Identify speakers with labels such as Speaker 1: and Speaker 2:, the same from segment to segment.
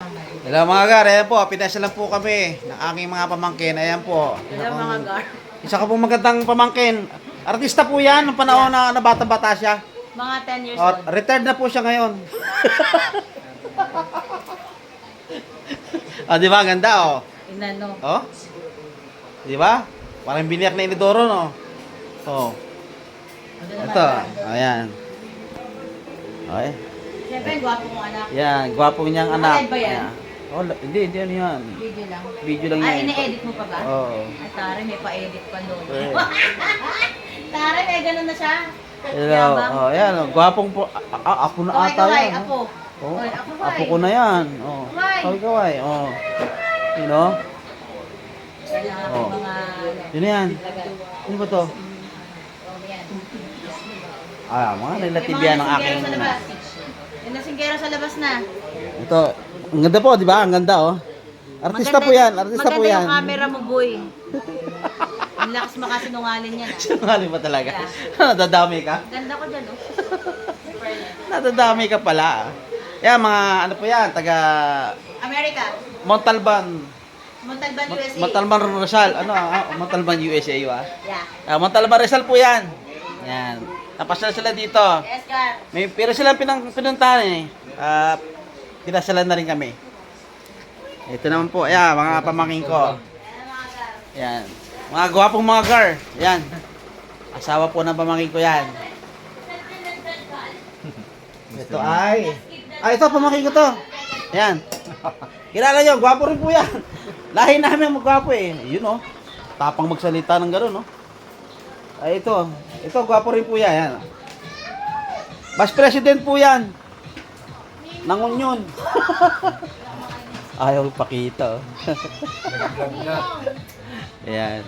Speaker 1: Hello mga gar, ayan po, pinasya lang po kami ng aking mga pamangkin, ayan po.
Speaker 2: Hello mga gar.
Speaker 1: Isa ka pong magandang pamangkin. Artista po yan, nung panahon na bata-bata siya.
Speaker 2: Mga 10 years
Speaker 1: Oh,
Speaker 2: old.
Speaker 1: retired na po siya ngayon. Di ba? Ganda, oh.
Speaker 2: Inano.
Speaker 1: Oh? Di ba? Parang biniyak na inidoro, no? Oh. Ito, ayan. Okay.
Speaker 2: Siyempre, gwapo mong anak.
Speaker 1: Yan, gwapo niyang anak.
Speaker 2: Live ba yan?
Speaker 1: Ayan. Oh, hindi ano yan.
Speaker 2: Video lang.
Speaker 1: Video lang yan.
Speaker 2: Ini-edit mo pa ba?
Speaker 1: Oo.
Speaker 2: Ay, tare, may pa-edit pa doon.
Speaker 1: Eh.
Speaker 2: Tare, may ganun na siya.
Speaker 1: Hello.
Speaker 2: Yabang.
Speaker 1: Oh, ayan, oh. Gwapong po. Apo na
Speaker 2: Kaway,
Speaker 1: ata
Speaker 2: kaway,
Speaker 1: yan.
Speaker 2: apo.
Speaker 1: Oh.
Speaker 2: Oy, apo,
Speaker 1: Apo
Speaker 2: kaway.
Speaker 1: ko na yan. Oh.
Speaker 2: Kaway.
Speaker 1: Kaway. Oh. You know?
Speaker 2: Yan ang aking
Speaker 1: Oh.
Speaker 2: mga...
Speaker 1: Yun yan. Ano ba to?
Speaker 2: Yan.
Speaker 1: Mga relative yan ng aking...
Speaker 2: Yung mga nasinggero sa labas. Yung nasinggero sa labas na.
Speaker 1: Ito. Ang ganda po, di ba? Ang ganda, oh. Artista po yan. Artista po yan.
Speaker 2: Maganda yung camera mo, boy. Ang lakas makasinungaling yan.
Speaker 1: Sinungaling ba talaga? Nadadami ka?
Speaker 2: Ganda ko dyan, oh.
Speaker 1: Nadadami ka pala. Yan, mga ano po yan, taga
Speaker 2: America.
Speaker 1: Montalban.
Speaker 2: Montalban, USA.
Speaker 1: Montalban Rizal. Montalban USA, ah.
Speaker 2: Yeah.
Speaker 1: Montalban Rizal po yan. Yan. Napasal sila dito.
Speaker 2: Yes, Gar.
Speaker 1: Pero sila pinuntahan eh. Pinasalan na rin kami. Ito naman po, ayan, mga pamangkin ko. Yan. Mga gwapong mga gar. Yan. Asawa po ng pamangkin ko yan. Ito ay... ito, pamangkin ko to. Yan. Kilala nyo, gwapo rin po yan. Lahi namin magwapo eh. Yun oh. Tapang magsalita ng gano'n, no? Ay, ito. Ito, gwapo rin po yan. Yan. Vice President po yan. Nangunyon. Ayaw ipakita, oh. Ayan.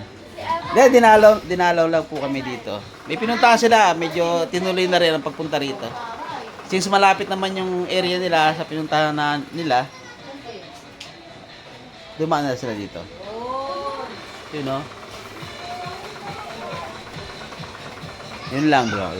Speaker 1: Dinalaw lang po kami dito. May pinuntahan sila, medyo tinuloy na rin ang pagpunta rito. Since malapit naman yung area nila sa pinuntahan nila, dumaan na sila dito. You know? Yun lang, bro.